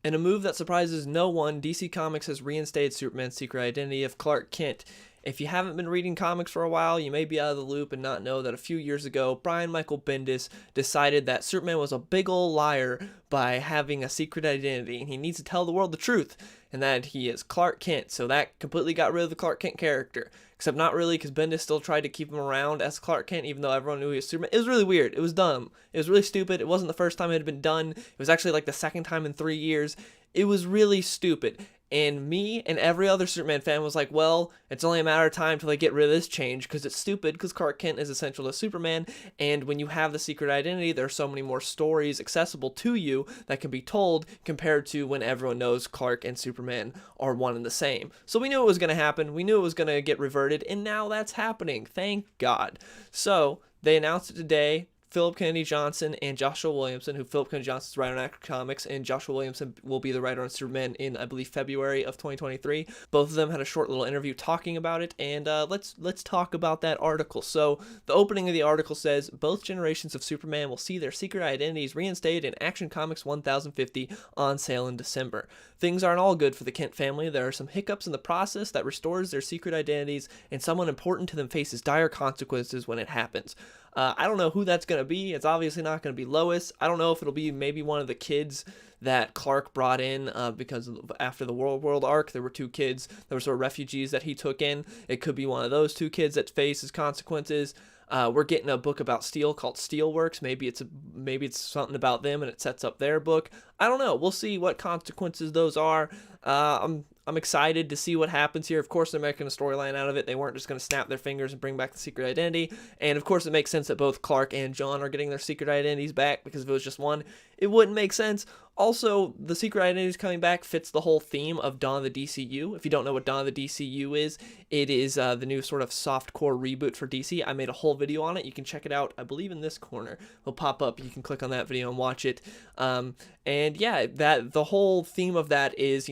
In a move that surprises no one, DC Comics has reinstated Superman's secret identity of Clark Kent. If you haven't been reading comics for a while, you may be out of the loop and not know that a few years ago, Brian Michael Bendis decided that Superman was a big ol' liar by having a secret identity, and he needs to tell the world the truth, and that he is Clark Kent. So that completely got rid of the Clark Kent character. Except not really, because Bendis still tried to keep him around as Clark Kent, even though everyone knew he was Superman. It was really weird. It was dumb. It was really stupid. It wasn't the first time it had been done. It was actually like the second time in 3 years. It was really stupid. And me and every other Superman fan was like, well, it's only a matter of time till they get rid of this change, because it's stupid, because Clark Kent is essential to Superman, and when you have the secret identity, there are so many more stories accessible to you that can be told compared to when everyone knows Clark and Superman are one and the same. So we knew it was going to happen, we knew it was going to get reverted, and now that's happening, thank God. So they announced it today. Philip Kennedy Johnson and Joshua Williamson, who Philip Kennedy Johnson's writer on Action Comics, and Joshua Williamson will be the writer on Superman in, I believe, February of 2023. Both of them had a short little interview talking about it, and let's talk about that article. So the opening of the article says, both generations of Superman will see their secret identities reinstated in Action Comics 1050 on sale in December. Things aren't all good for the Kent family. There are some hiccups in the process that restores their secret identities, and someone important to them faces dire consequences when it happens. I don't know who that's going to be. It's obviously not going to be Lois. I don't know if it'll be maybe one of the kids that Clark brought in because after the World arc, there were 2 kids that were sort of refugees that he took in. It could be one of those 2 kids that faces consequences. We're getting a book about Steel called Steelworks. Maybe it's something about them and it sets up their book. I don't know. We'll see what consequences those are. I'm excited to see what happens here. Of course, they're making a storyline out of it. They weren't just going to snap their fingers and bring back the secret identity. And of course, it makes sense that both Clark and John are getting their secret identities back, because if it was just one, it wouldn't make sense. Also, the secret identities coming back fits the whole theme of Dawn of the DCU. If you don't know what Dawn of the DCU is, it is the new sort of softcore reboot for DC. I made a whole video on it. You can check it out, I believe, in this corner. It'll pop up. You can click on that video and watch it. And yeah, that the whole theme of that is,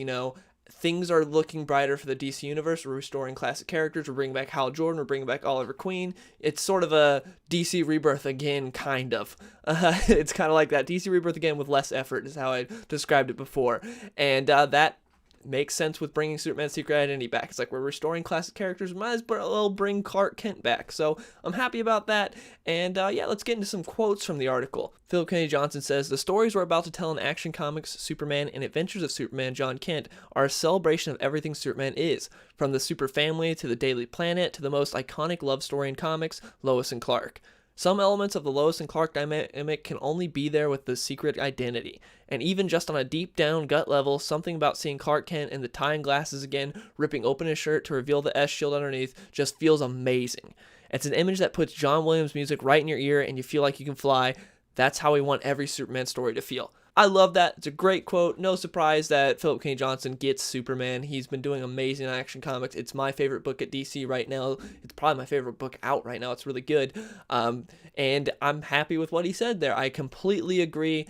things are looking brighter for the DC universe. We're restoring classic characters. We're bringing back Hal Jordan. We're bringing back Oliver Queen. It's sort of a DC rebirth again, kind of. It's kind of like that. DC rebirth again with less effort is how I described it before. And that makes sense with bringing Superman's secret identity back. It's like we're restoring classic characters. Might as well bring Clark Kent back. So I'm happy about that. And yeah, let's get into some quotes from the article. Philip Kennedy Johnson says, the stories we're about to tell in Action Comics Superman and Adventures of Superman John Kent are a celebration of everything Superman is, from the super family to the Daily Planet to the most iconic love story in comics, Lois and Clark. Some elements of the Lois and Clark dynamic can only be there with the secret identity, and even just on a deep down gut level, something about seeing Clark Kent in the tie and glasses again, ripping open his shirt to reveal the S shield underneath, just feels amazing. It's an image that puts John Williams' music right in your ear and you feel like you can fly. That's how we want every Superman story to feel. I love that. It's a great quote. No surprise that Philip Kennedy Johnson gets Superman. He's been doing amazing in Action Comics. It's my favorite book at DC right now. It's probably my favorite book out right now. It's really good. And I'm happy with what he said there. I completely agree.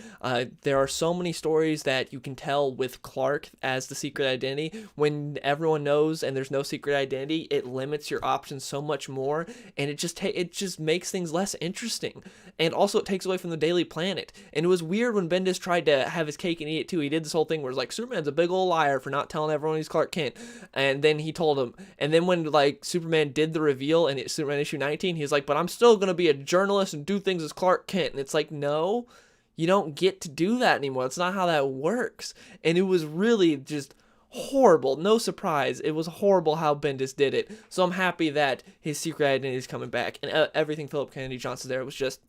There are so many stories that you can tell with Clark as the secret identity. When everyone knows and there's no secret identity, it limits your options so much more, and it just makes things less interesting. And also, it takes away from the Daily Planet. And it was weird when Bendis tried to have his cake and eat it too. He did this whole thing where it's like, Superman's a big old liar for not telling everyone he's Clark Kent. And then he told him. And then when like Superman did the reveal in Superman issue 19, he's like, but I'm still going to be a journalist and do things as Clark Kent. And it's like, no, you don't get to do that anymore. That's not how that works. And it was really just horrible. No surprise. It was horrible how Bendis did it. So I'm happy that his secret identity is coming back. And everything Philip Kennedy Johnson there was just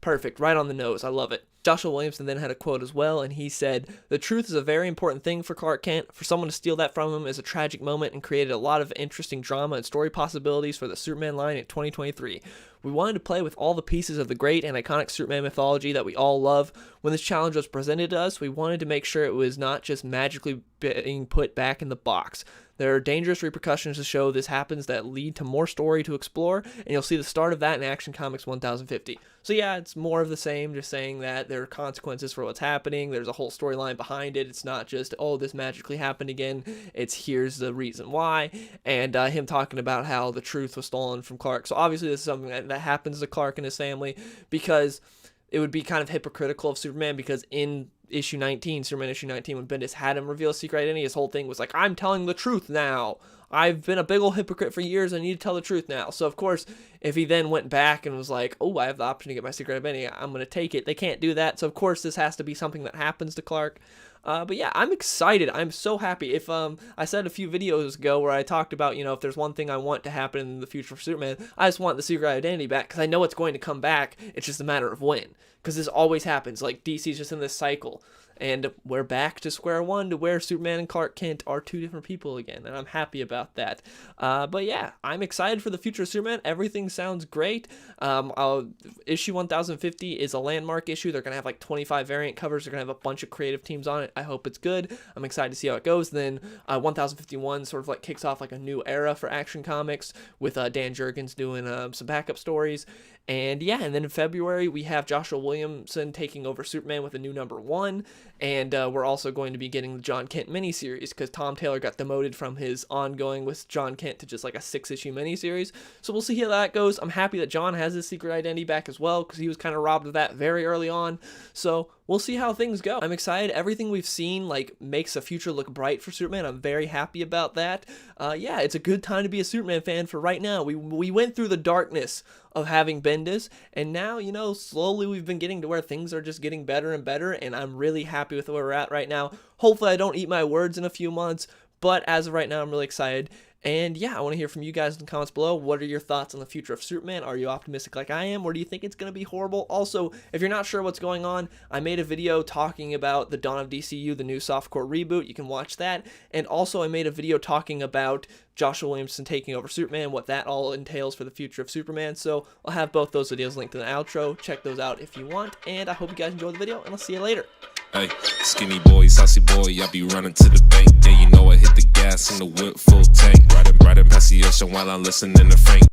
perfect, right on the nose. I love it. Joshua Williamson then had a quote as well, and he said, the truth is a very important thing for Clark Kent. For someone to steal that from him is a tragic moment and created a lot of interesting drama and story possibilities for the Superman line in 2023. We wanted to play with all the pieces of the great and iconic Superman mythology that we all love. When this challenge was presented to us, we wanted to make sure it was not just magically being put back in the box. There are dangerous repercussions to show this happens that lead to more story to explore, and you'll see the start of that in Action Comics 1050. So yeah, it's more of the same, just saying that there are consequences for what's happening. There's a whole storyline behind it. It's not just, oh, this magically happened again. It's here's the reason why, and him talking about how the truth was stolen from Clark. So obviously this is something that happens to Clark and his family, because it would be kind of hypocritical of Superman, because in issue 19, Superman issue 19, when Bendis had him reveal his secret identity, his whole thing was like, I'm telling the truth now. I've been a big old hypocrite for years. I need to tell the truth now. So, of course, if he then went back and was like, oh, I have the option to get my secret identity, I'm going to take it. They can't do that. So, of course, this has to be something that happens to Clark. But yeah, I'm excited. I'm so happy. If I said a few videos ago where I talked about, if there's one thing I want to happen in the future for Superman, I just want the secret identity back, because I know it's going to come back. It's just a matter of when, because this always happens. Like, DC's just in this cycle. And we're back to square one, to where Superman and Clark Kent are two different people again, and I'm happy about that. But yeah, I'm excited for the future of Superman. Everything sounds great. Issue 1050 is a landmark issue. They're going to have like 25 variant covers. They're going to have a bunch of creative teams on it. I hope it's good. I'm excited to see how it goes. Then 1051 sort of like kicks off like a new era for Action Comics, with Dan Jurgens doing some backup stories. And yeah, and then in February, we have Joshua Williamson taking over Superman with a new #1. And we're also going to be getting the John Kent miniseries, because Tom Taylor got demoted from his ongoing with John Kent to just like a 6-issue miniseries. So we'll see how that goes. I'm happy that John has his secret identity back as well, because he was kind of robbed of that very early on. So we'll see how things go. I'm excited. Everything we've seen like makes the future look bright for Superman. I'm very happy about that. Yeah, it's a good time to be a Superman fan for right now. We went through the darkness of having Bendis, and now, slowly we've been getting to where things are just getting better and better, and I'm really happy with where we're at right now. Hopefully I don't eat my words in a few months, but as of right now, I'm really excited. And yeah, I want to hear from you guys in the comments below. What are your thoughts on the future of Superman? Are you optimistic like I am, or do you think it's going to be horrible? Also, if you're not sure what's going on, I made a video talking about the Dawn of DCU, the new softcore reboot. You can watch that. And also, I made a video talking about Joshua Williamson taking over Superman, what that all entails for the future of Superman. So I'll have both those videos linked in the outro. Check those out if you want. And I hope you guys enjoyed the video, and I'll see you later. Hey, skinny boy, saucy boy, I be running to the bank. Yeah, I hit the gas in the whip full tank. Riding past the ocean while I'm listening to Frank.